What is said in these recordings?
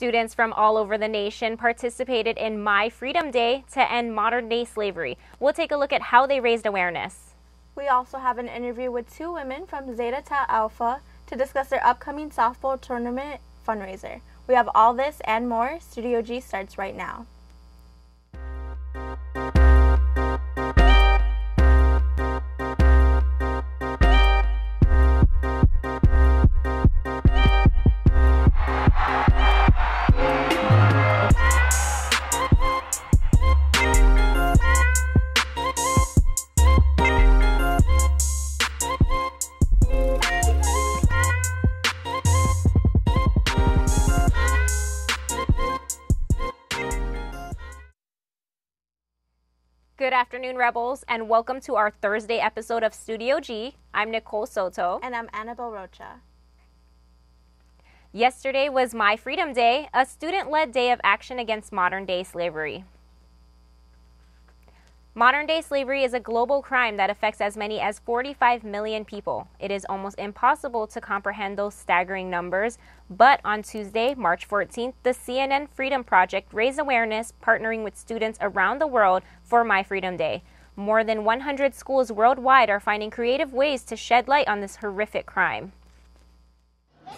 Students from all over the nation participated in My Freedom Day to end modern-day slavery. We'll take a look at how they raised awareness. We also have an interview with two women from Zeta Tau Alpha to discuss their upcoming softball tournament fundraiser. We have all this and more. Studio G starts right now. Good afternoon, Rebels, and welcome to our Thursday episode of Studio G. I'm Nicole Soto. And I'm Annabelle Rocha. Yesterday was My Freedom Day, a student-led day of action against modern-day slavery. Modern-day slavery is a global crime that affects as many as 45 million people. It is almost impossible to comprehend those staggering numbers, but on Tuesday, March 14th, the CNN Freedom Project raised awareness, partnering with students around the world for My Freedom Day. More than 100 schools worldwide are finding creative ways to shed light on this horrific crime.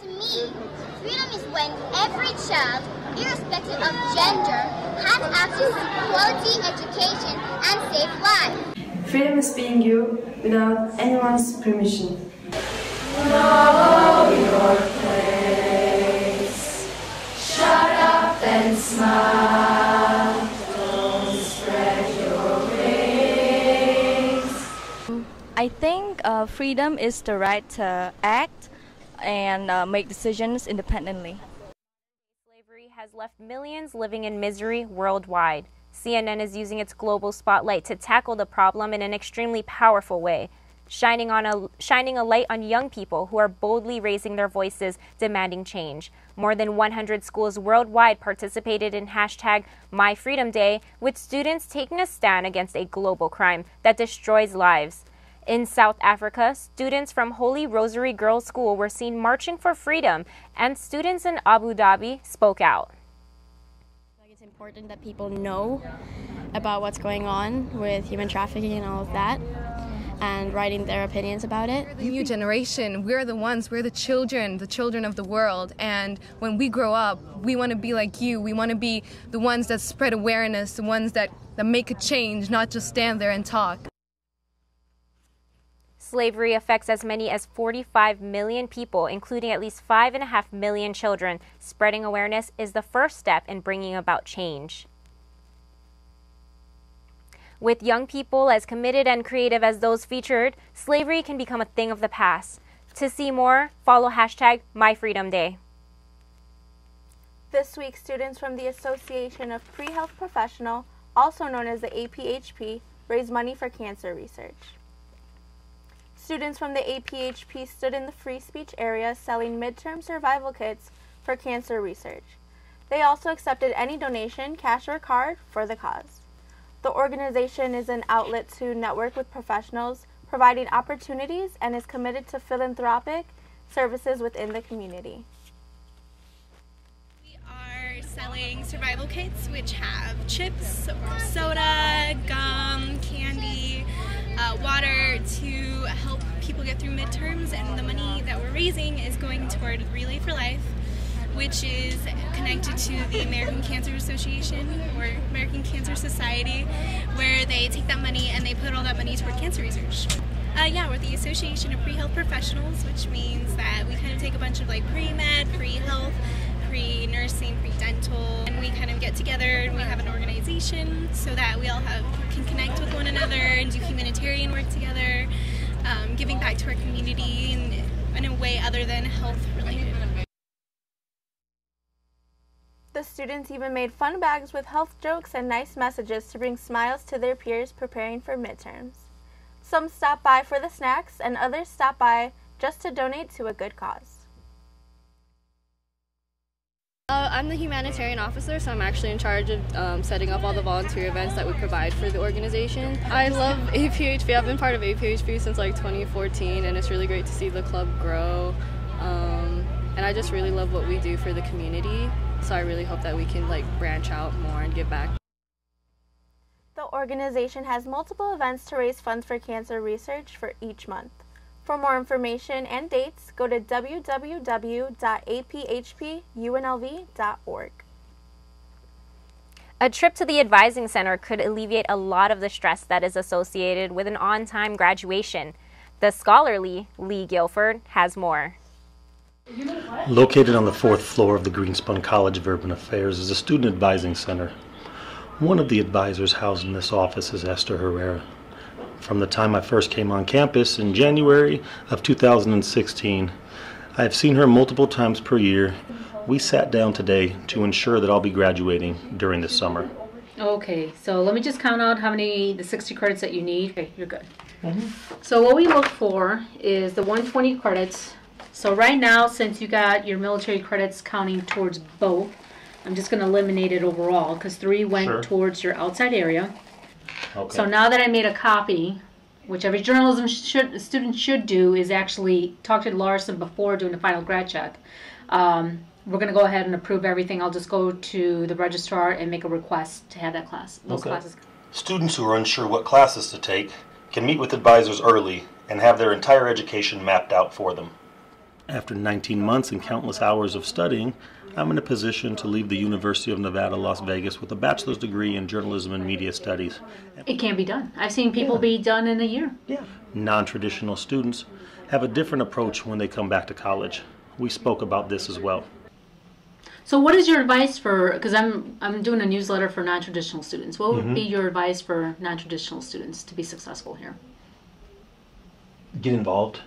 To me, freedom is when every child, irrespective of gender, has access to quality education and safe life. Freedom is being you without anyone's permission. Know your place. Shut up and smile. Don't spread your wings. I think freedom is the right to act and make decisions independently. Slavery has left millions living in misery worldwide. CNN is using its global spotlight to tackle the problem in an extremely powerful way, shining a light on young people who are boldly raising their voices, demanding change. More than 100 schools worldwide participated in hashtag My Freedom Day, with students taking a stand against a global crime that destroys lives. In South Africa, students from Holy Rosary Girls' School were seen marching for freedom, and students in Abu Dhabi spoke out. It's important that people know about what's going on with human trafficking and all of that, and writing their opinions about it. We're the new generation. We're the children of the world, and when we grow up, we want to be like you. We want to be the ones that spread awareness, the ones that make a change, not just stand there and talk. Slavery affects as many as 45 million people, including at least 5.5 million children. Spreading awareness is the first step in bringing about change. With young people as committed and creative as those featured, slavery can become a thing of the past. To see more, follow hashtag My Freedom Day. This week, students from the Association of Pre-Health Professionals, also known as the APHP, raised money for cancer research. Students from the APHP stood in the free speech area selling midterm survival kits for cancer research. They also accepted any donation, cash or card, for the cause. The organization is an outlet to network with professionals, providing opportunities, and is committed to philanthropic services within the community. We are selling survival kits which have chips, soda, gum, candy, water to help people get through midterms, and the money that we're raising is going toward Relay for Life, which is connected to the American Cancer Association or American Cancer Society, where they take that money and they put all that money toward cancer research. We're the Association of Pre-Health Professionals, which means that we kind of take a bunch of pre-med, pre-health, pre-nursing, pre-dental, and we kind of get together and we have an organization so that we all can connect with one another and do humanitarian work together, giving back to our community in a way other than health related. The students even made fun bags with health jokes and nice messages to bring smiles to their peers preparing for midterms. Some stopped by for the snacks and others stopped by just to donate to a good cause. I'm the humanitarian officer, so I'm actually in charge of setting up all the volunteer events that we provide for the organization. I love APHP. I've been part of APHP since 2014, and it's really great to see the club grow. And I just really love what we do for the community. So I really hope that we can branch out more and give back. The organization has multiple events to raise funds for cancer research for each month. For more information and dates, go to www.aphpunlv.org. A trip to the Advising Center could alleviate a lot of the stress that is associated with an on-time graduation. The scholarly Lee Guilford has more. Located on the 4th floor of the Greenspun College of Urban Affairs is a student advising center. One of the advisors housed in this office is Esther Herrera. From the time I first came on campus in January of 2016, I have seen her multiple times per year. We sat down today to ensure that I'll be graduating during the summer. Okay, so let me just count out the 60 credits that you need. Okay, you're good. So what we look for is the 120 credits. So right now, since you got your military credits counting towards both, I'm just going to eliminate it overall because 3 went towards your outside area. Okay. So now that I made a copy, which every journalism student should do, is actually talk to Larson before doing the final grad check. We're going to go ahead and approve everything. I'll just go to the registrar and make a request to have that class. Those classes. Students who are unsure what classes to take can meet with advisors early and have their entire education mapped out for them. After 19 months and countless hours of studying, I'm in a position to leave the University of Nevada, Las Vegas with a bachelor's degree in journalism and media studies. It can be done. I've seen people be done in a year. Non-traditional students have a different approach when they come back to college. We spoke about this as well. So what is your advice for, because I'm doing a newsletter for non-traditional students. What would be your advice for non-traditional students to be successful here? Get involved.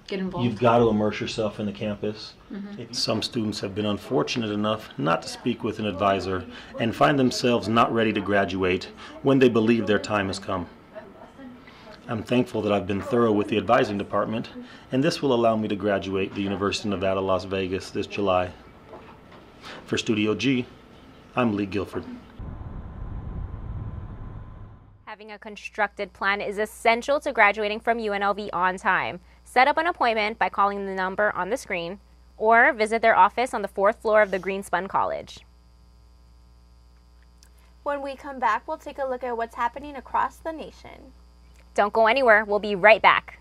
Get involved. You've got to immerse yourself in the campus. Some students have been unfortunate enough not to speak with an advisor and find themselves not ready to graduate when they believe their time has come. I'm thankful that I've been thorough with the advising department, and this will allow me to graduate the University of Nevada, Las Vegas this July. For Studio G, I'm Lee Guilford. Having a constructed plan is essential to graduating from UNLV on time. Set up an appointment by calling the number on the screen or visit their office on the 4th floor of the Greenspun College. When we come back, we'll take a look at what's happening across the nation. Don't go anywhere. We'll be right back.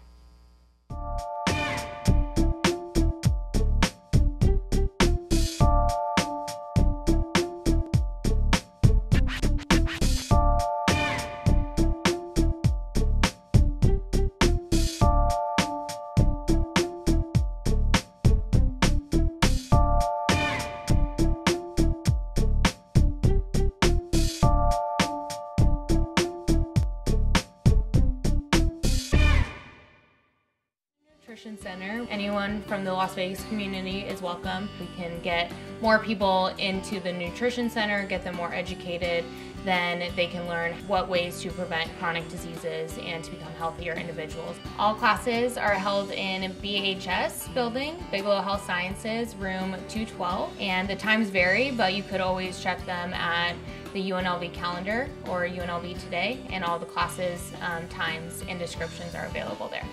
Center. Anyone from the Las Vegas community is welcome. We can get more people into the nutrition center, get them more educated, then they can learn what ways to prevent chronic diseases and to become healthier individuals. All classes are held in BHS building, Bigelow Health Sciences, room 212, and the times vary, but you could always check them at the UNLV calendar or UNLV Today, and all the classes, times, and descriptions are available there.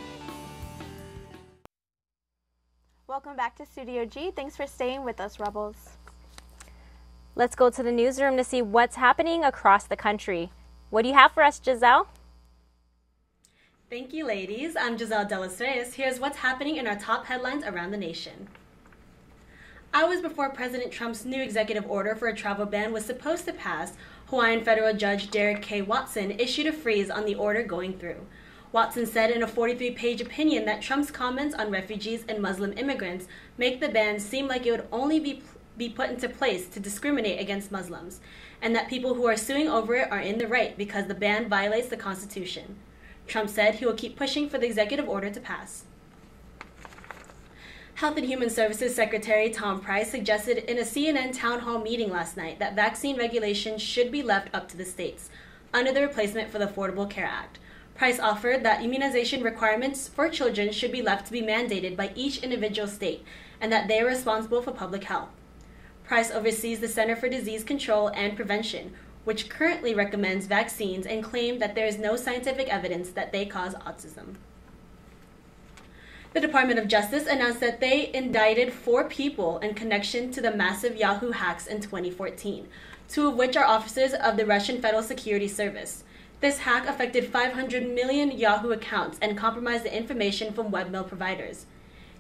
Welcome back to Studio G. Thanks for staying with us, Rebels. Let's go to the newsroom to see what's happening across the country. What do you have for us, Giselle? Thank you, ladies. I'm Giselle De Los Reyes. Here's what's happening in our top headlines around the nation. Hours before President Trump's new executive order for a travel ban was supposed to pass, Hawaiian federal judge Derek K. Watson issued a freeze on the order going through. Watson said in a 43-page opinion that Trump's comments on refugees and Muslim immigrants make the ban seem like it would only be put into place to discriminate against Muslims, and that people who are suing over it are in the right because the ban violates the Constitution. Trump said he will keep pushing for the executive order to pass. Health and Human Services Secretary Tom Price suggested in a CNN town hall meeting last night that vaccine regulations should be left up to the states, under the replacement for the Affordable Care Act. Price offered that immunization requirements for children should be left to be mandated by each individual state, and that they are responsible for public health. Price oversees the Center for Disease Control and Prevention, which currently recommends vaccines and claimed that there is no scientific evidence that they cause autism. The Department of Justice announced that they indicted 4 people in connection to the massive Yahoo hacks in 2014, 2 of which are officers of the Russian Federal Security Service. This hack affected 500 million Yahoo accounts and compromised the information from webmail providers.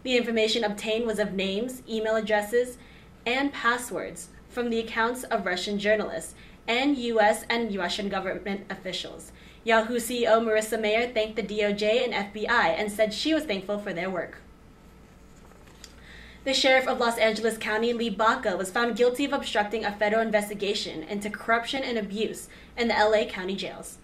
The information obtained was of names, email addresses, and passwords from the accounts of Russian journalists and U.S. and Russian government officials. Yahoo CEO Marissa Mayer thanked the DOJ and FBI and said she was thankful for their work. The sheriff of Los Angeles County, Lee Baca, was found guilty of obstructing a federal investigation into corruption and abuse in the LA County jails.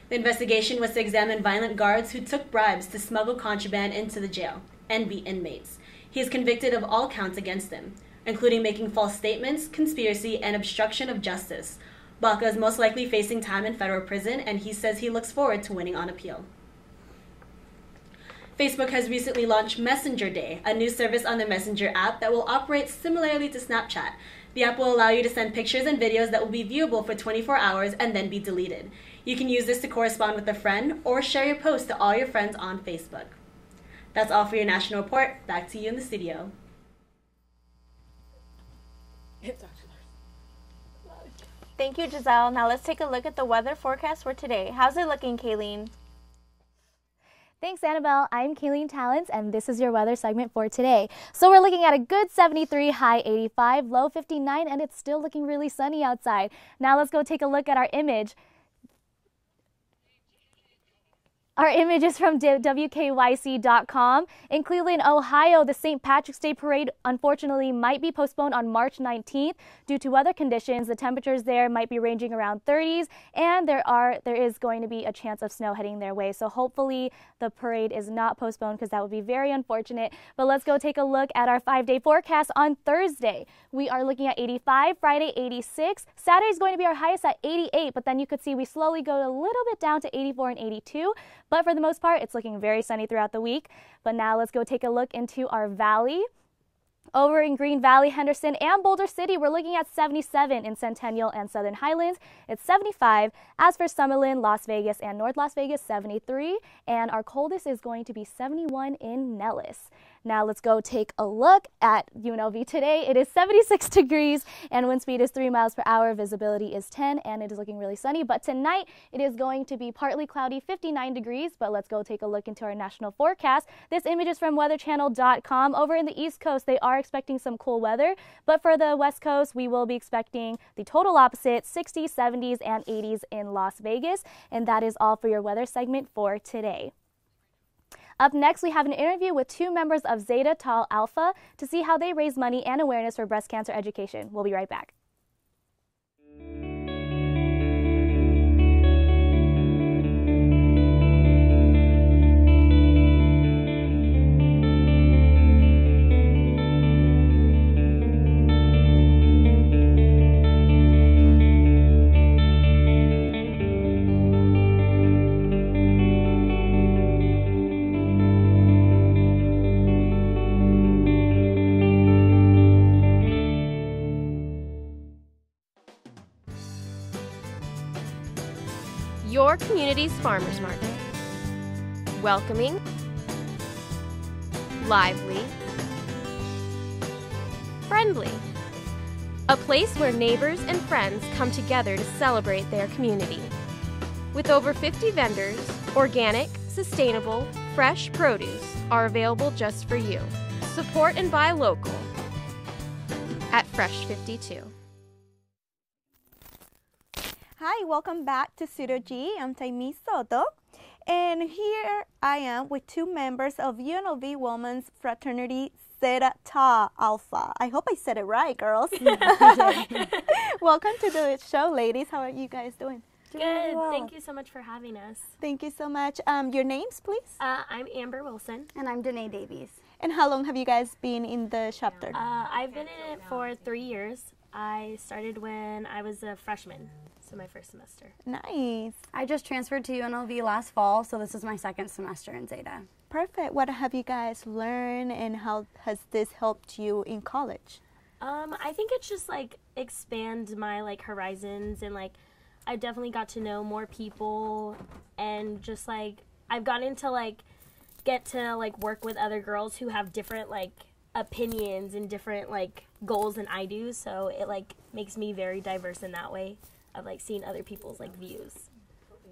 The investigation was to examine violent guards who took bribes to smuggle contraband into the jail and beat inmates. He is convicted of all counts against him, including making false statements, conspiracy, and obstruction of justice. Baca is most likely facing time in federal prison, and he says he looks forward to winning on appeal. Facebook has recently launched Messenger Day, a new service on the Messenger app that will operate similarly to Snapchat. The app will allow you to send pictures and videos that will be viewable for 24 hours and then be deleted. You can use this to correspond with a friend or share your post to all your friends on Facebook. That's all for your national report. Back to you in the studio. Thank you, Giselle. Now let's take a look at the weather forecast for today. How's it looking, Kayleen? Thanks, Annabelle. I'm Kayleen Talents, and this is your weather segment for today. So we're looking at a good 73, high 85, low 59, and it's still looking really sunny outside. Now let's go take a look at our image. Our image is from WKYC.com. In Cleveland, Ohio, the St. Patrick's Day Parade unfortunately might be postponed on March 19th due to weather conditions. The temperatures there might be ranging around 30s, and there is going to be a chance of snow heading their way. So hopefully the parade is not postponed because that would be very unfortunate. But let's go take a look at our 5-day forecast on Thursday. We are looking at 85, Friday 86. Saturday is going to be our highest at 88, but then you could see we slowly go a little bit down to 84 and 82. But for the most part, it's looking very sunny throughout the week. But now let's go take a look into our valley. Over in Green Valley, Henderson, and Boulder City, we're looking at 77 in Centennial and Southern Highlands. It's 75. As for Summerlin, Las Vegas, and North Las Vegas, 73. And our coldest is going to be 71 in Nellis. Now let's go take a look at UNLV today. It is 76 degrees and wind speed is 3 miles per hour. Visibility is 10 and it is looking really sunny. But tonight it is going to be partly cloudy, 59 degrees. But let's go take a look into our national forecast. This image is from weatherchannel.com. Over in the East Coast, they are expecting some cool weather. But for the West Coast, we will be expecting the total opposite, 60s, 70s, and 80s in Las Vegas. And that is all for your weather segment for today. Up next, we have an interview with 2 members of Zeta Tau Alpha to see how they raise money and awareness for breast cancer education. We'll be right back. Your community's farmers market. Welcoming, lively, friendly. A place where neighbors and friends come together to celebrate their community. With over 50 vendors, organic, sustainable, fresh produce are available just for you. Support and buy local at Fresh 52. Hi, welcome back to Pseudo G. I'm Taimi Soto, and here I am with 2 members of UNLV Women's Fraternity Zeta Tau Alpha. I hope I said it right, girls. Welcome to the show, ladies. How are you guys doing? Good. Well. Thank you so much for having us. Thank you so much. Your names, please? I'm Amber Wilson. And I'm Danae Davies. And how long have you guys been in the chapter? I've been in it for 3 years. I started when I was a freshman. So my first semester. Nice. I just transferred to UNLV last fall, so this is my 2nd semester in Zeta. Perfect. What have you guys learned and how has this helped you in college? I think it's just like expand my horizons, and I definitely got to know more people, and just I've gotten into get to like work with other girls who have different like opinions and different like goals than I do, so it like makes me very diverse in that way of like seeing other people's like views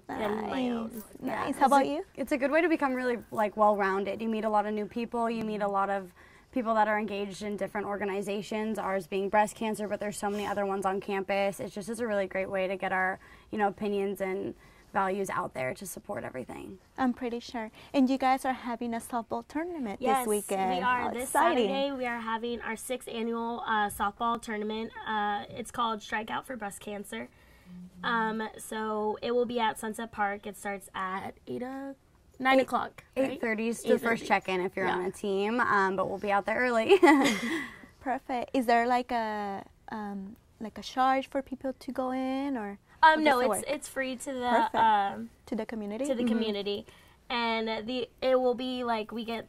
and my own. Nice. How about you? It's a good way to become really like well-rounded. You meet a lot of new people. You meet a lot of people that are engaged in different organizations, ours being breast cancer, but there's so many other ones on campus. It just is a really great way to get our, you know, opinions and values out there to support everything. I'm pretty sure. And you guys are having a softball tournament this weekend. We are. How This exciting. Saturday we are having our 6th annual softball tournament. It's called Strike Out for Breast Cancer. So it will be at Sunset Park. It starts at 9 o'clock. 8:30 is the first check-in if you're on a team, but we'll be out there early. Perfect. Is there like a charge for people to go in, or? No, it's free to the community. To the community, and it will be like we get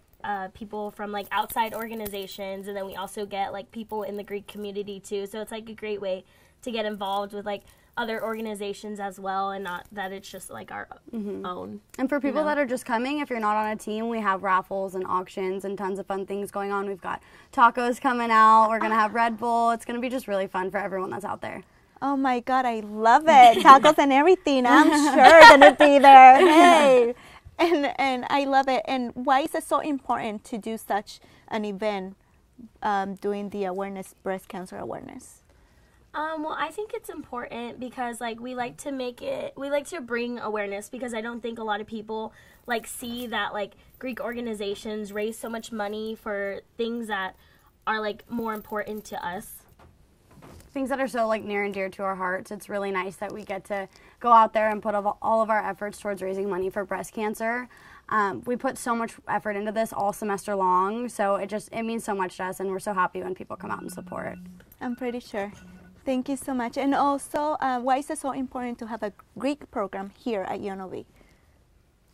people from like outside organizations, and then we also get like people in the Greek community too. So it's like a great way to get involved with like other organizations as well, and not that it's just like our own. And for people that are just coming, if you're not on a team, we have raffles and auctions and tons of fun things going on. We've got tacos coming out. We're going to have Red Bull. It's going to be just really fun for everyone that's out there. Oh my God, I love it. Tacos and everything. I'm sure gonna be there. Hey. And I love it. And why is it so important to do such an event, doing the awareness, breast cancer awareness? Well, I think it's important because like we like to bring awareness, because I don't think a lot of people like see that like Greek organizations raise so much money for things that are like more important to us. Things that are so like near and dear to our hearts. It's really nice that we get to go out there and put all of our efforts towards raising money for breast cancer. We put so much effort into this all semester long, so it means so much to us, and we're so happy when people come out and support. I'm pretty sure. Thank you so much. And also, why is it so important to have a Greek program here at UNLV?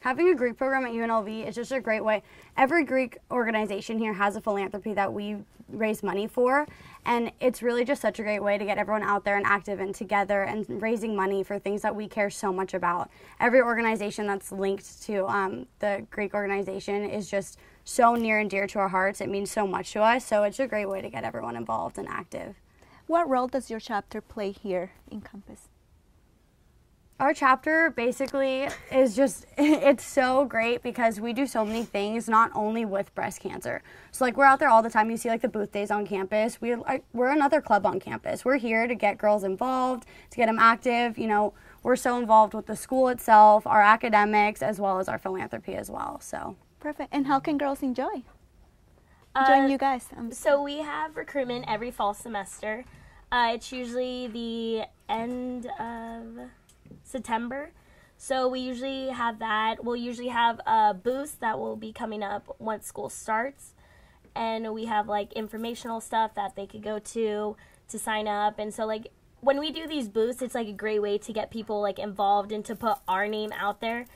Having a Greek program at UNLV is just a great way. Every Greek organization here has a philanthropy that we raise money for, and it's really just such a great way to get everyone out there and active and together and raising money for things that we care so much about. Every organization that's linked to the Greek organization is just so near and dear to our hearts. It means so much to us, so it's a great way to get everyone involved and active. What role does your chapter play here in campus? Our chapter basically is just, it's so great because we do so many things, not only with breast cancer. So like we're out there all the time. You see like the booth days on campus. We're another club on campus. We're here to get girls involved, to get them active. You know, we're so involved with the school itself, our academics, as well as our philanthropy as well. So perfect. And how can girls join you guys? So we have recruitment every fall semester. It's usually the end of September, so we usually have that. We'll usually have booths that will be coming up once school starts, and we have like informational stuff that they could go to sign up. And so like when we do these booths, it's like a great way to get people like involved and to put our name out there,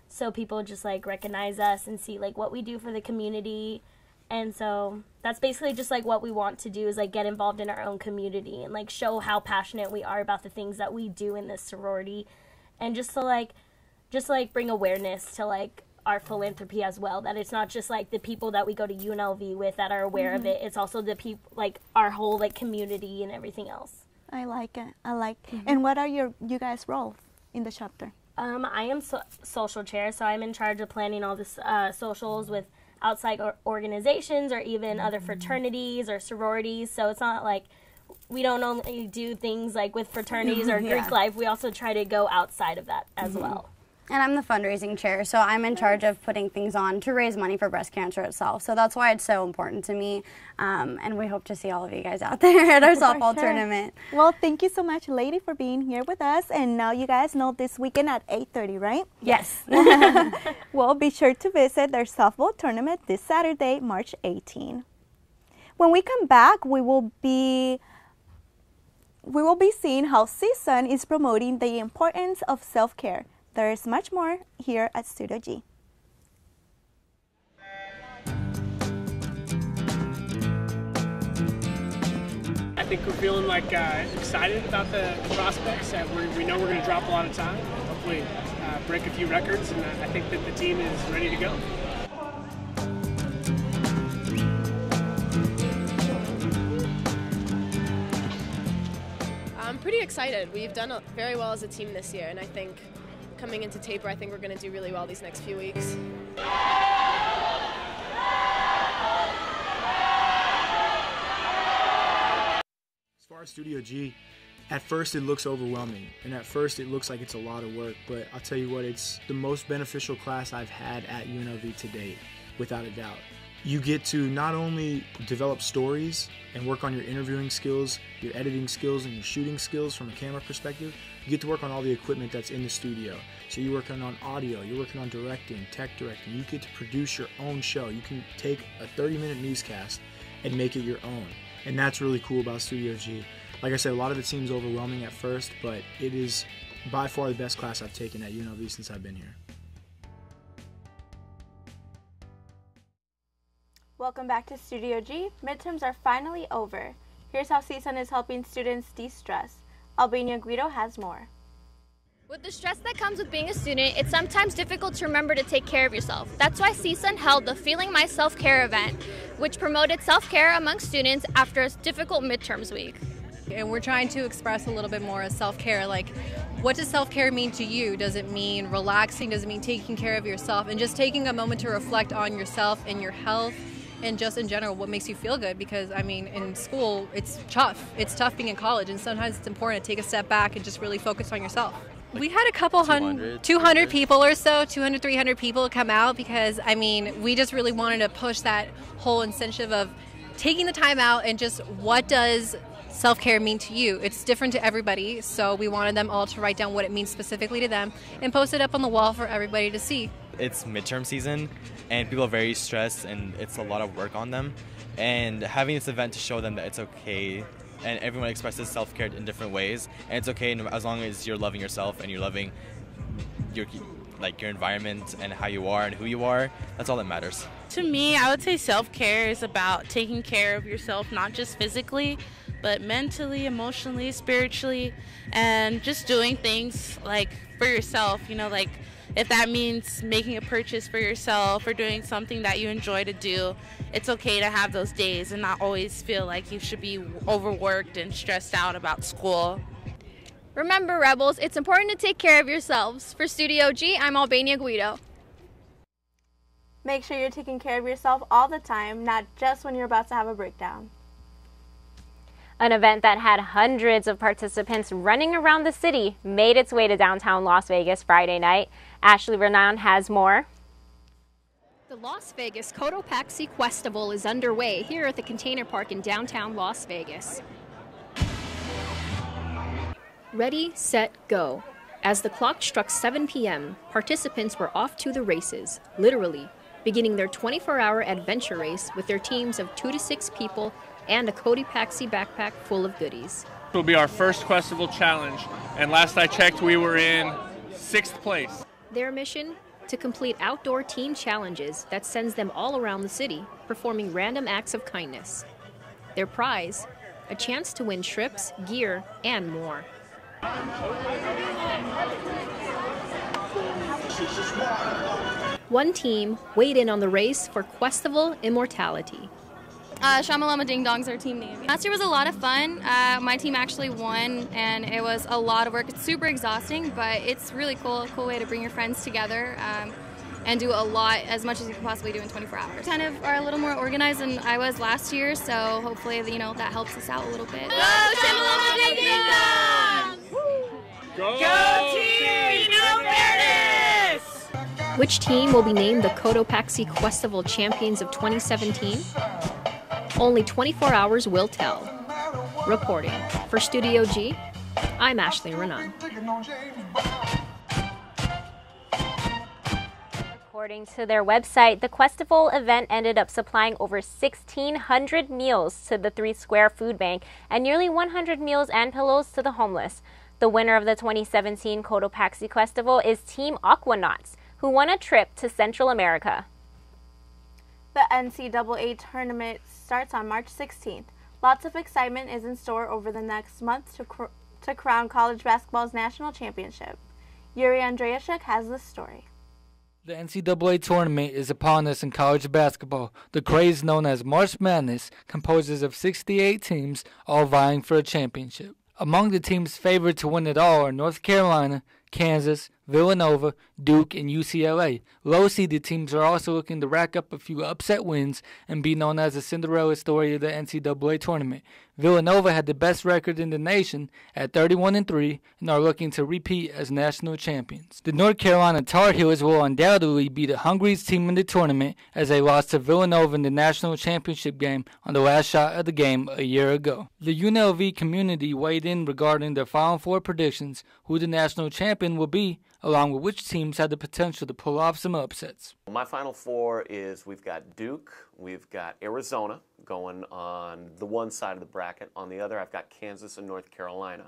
so people just like recognize us and see like what we do for the community. And so that's basically just like what we want to do, is like get involved in our own community and like show how passionate we are about the things that we do in this sorority, and just to like bring awareness to like our philanthropy as well, that it's not just like the people that we go to UNLV with that are aware of it, it's also the people like our whole like community and everything else. I like it. And what are you guys' roles in the chapter? I am social chair, so I'm in charge of planning all this socials with outside organizations or even other fraternities or sororities. So it's not like we don't only do things like with fraternities or Greek life. We also try to go outside of that as well. And I'm the fundraising chair, so I'm in charge of putting things on to raise money for breast cancer itself. So that's why it's so important to me, and we hope to see all of you guys out there at our softball tournament. Well, thank you so much, lady, for being here with us. And now you guys know this weekend at 8:30, right? Yes. Well, be sure to visit their softball tournament this Saturday, March 18. When we come back, we will be seeing how CSUN is promoting the importance of self-care. There is much more here at Studio G. I think we're feeling like excited about the prospects. We know we're going to drop a lot of time, hopefully break a few records, and I think that the team is ready to go. excited. We've done very well as a team this year, and I think coming into taper, I think we're going to do really well these next few weeks. As far as Studio G, at first it looks overwhelming, and at first it looks like it's a lot of work, but I'll tell you what, it's the most beneficial class I've had at UNLV to date, without a doubt. You get to not only develop stories and work on your interviewing skills, your editing skills, and your shooting skills from a camera perspective, you get to work on all the equipment that's in the studio. So you're working on audio, you're working on directing, tech directing. You get to produce your own show. You can take a 30-minute newscast and make it your own. And that's really cool about Studio G. Like I said, a lot of it seems overwhelming at first, but it is by far the best class I've taken at UNLV since I've been here. Welcome back to Studio G. Midterms are finally over. Here's how CSUN is helping students de-stress. Albania Guido has more. With the stress that comes with being a student, it's sometimes difficult to remember to take care of yourself. That's why CSUN held the Feeling My Self-Care event, which promoted self-care among students after a difficult midterms week. And we're trying to express a little bit more of self-care, like what does self-care mean to you? Does it mean relaxing? Does it mean taking care of yourself? And just taking a moment to reflect on yourself and your health and just in general what makes you feel good, because I mean in school it's tough. It's tough being in college, and sometimes it's important to take a step back and just really focus on yourself. We had a couple 200 people or so, 200, 300 people come out because, I mean, we just really wanted to push that whole incentive of taking the time out and just what does self-care mean to you? It's different to everybody, so we wanted them all to write down what it means specifically to them and post it up on the wall for everybody to see. It's midterm season and people are very stressed and it's a lot of work on them, and having this event to show them that it's okay and everyone expresses self-care in different ways, and it's okay as long as you're loving yourself and you're loving your environment and how you are and who you are. That's all that matters. To me, I would say self-care is about taking care of yourself, not just physically, but mentally, emotionally, spiritually, and just doing things like for yourself, you know, like if that means making a purchase for yourself or doing something that you enjoy to do. It's okay to have those days and not always feel like you should be overworked and stressed out about school. Remember, Rebels, it's important to take care of yourselves. For Studio G, I'm Albania Guido. Make sure you're taking care of yourself all the time, not just when you're about to have a breakdown. An event that had hundreds of participants running around the city made its way to downtown Las Vegas Friday night. Ashley Renan has more. The Las Vegas Cotopaxi Festival is underway here at the Container Park in downtown Las Vegas. Ready, set, go. As the clock struck 7 p.m., participants were off to the races, literally, beginning their 24-hour adventure race with their teams of 2 to 6 people and a Cotopaxi backpack full of goodies. It will be our first Questival challenge, and last I checked, we were in 6th place. Their mission? To complete outdoor team challenges that sends them all around the city, performing random acts of kindness. Their prize? A chance to win trips, gear, and more. One team weighed in on the race for Questival Immortality. Shamalama Ding Dong's our team name. Last year was a lot of fun. My team actually won, and it was a lot of work. It's super exhausting, but it's really cool. A cool way to bring your friends together and do a lot, as much as you can possibly do in 24 hours. Kind of are a little more organized than I was last year, so hopefully, you know, that helps us out a little bit. Go Shamalama Ding Ding Dong! Go team! No fairness! Which team will be named the Cotopaxi Questival Champions of 2017? Only 24 hours will tell. Reporting for Studio G, I'm Ashley Renan. According to their website, the Questival event ended up supplying over 1,600 meals to the 3 Square Food Bank and nearly 100 meals and pillows to the homeless. The winner of the 2017 Cotopaxi Questival is Team Aquanauts, who won a trip to Central America. The NCAA tournament starts on March 16th. Lots of excitement is in store over the next month to crown college basketball's national championship. Yuri Andreashuk has this story. The NCAA tournament is upon us in college basketball. The craze known as March Madness composes of 68 teams, all vying for a championship. Among the teams favored to win it all are North Carolina, Kansas, Villanova, Duke, and UCLA. Low-seeded teams are also looking to rack up a few upset wins and be known as the Cinderella story of the NCAA tournament. Villanova had the best record in the nation at 31-3 and are looking to repeat as national champions. The North Carolina Tar Heels will undoubtedly be the hungriest team in the tournament as they lost to Villanova in the national championship game on the last shot of the game a year ago. The UNLV community weighed in regarding their Final Four predictions, who the national champion will be, along with which teams had the potential to pull off some upsets. My Final Four is we've got Duke, we've got Arizona going on the one side of the bracket. On the other, I've got Kansas and North Carolina.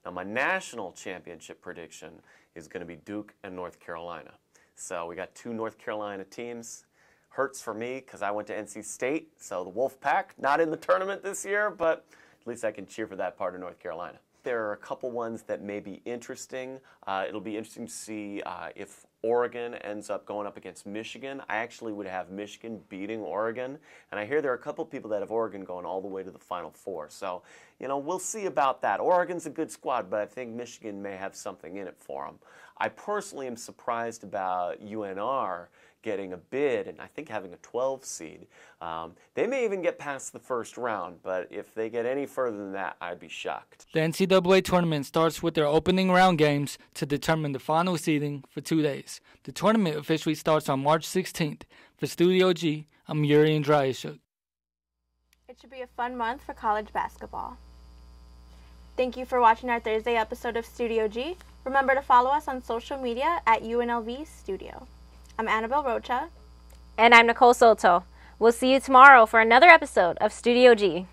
Now, my national championship prediction is going to be Duke and North Carolina. So we got 2 North Carolina teams. Hurts for me because I went to NC State, so the Wolfpack, not in the tournament this year, but at least I can cheer for that part of North Carolina. There are a couple ones that may be interesting. It'll be interesting to see if Oregon ends up going up against Michigan. I actually would have Michigan beating Oregon, and I hear there are a couple people that have Oregon going all the way to the Final Four. So, you know, we'll see about that. Oregon's a good squad, but I think Michigan may have something in it for them. I personally am surprised about UNR getting a bid and I think having a 12 seed. They may even get past the first round, but if they get any further than that, I'd be shocked. The NCAA tournament starts with their opening round games to determine the final seeding for 2 days. The tournament officially starts on March 16th. For Studio G, I'm Yuri Andryashuk. It should be a fun month for college basketball. Thank you for watching our Thursday episode of Studio G. Remember to follow us on social media at UNLV Studio. I'm Annabelle Rocha. And I'm Nicole Soto. We'll see you tomorrow for another episode of Studio G.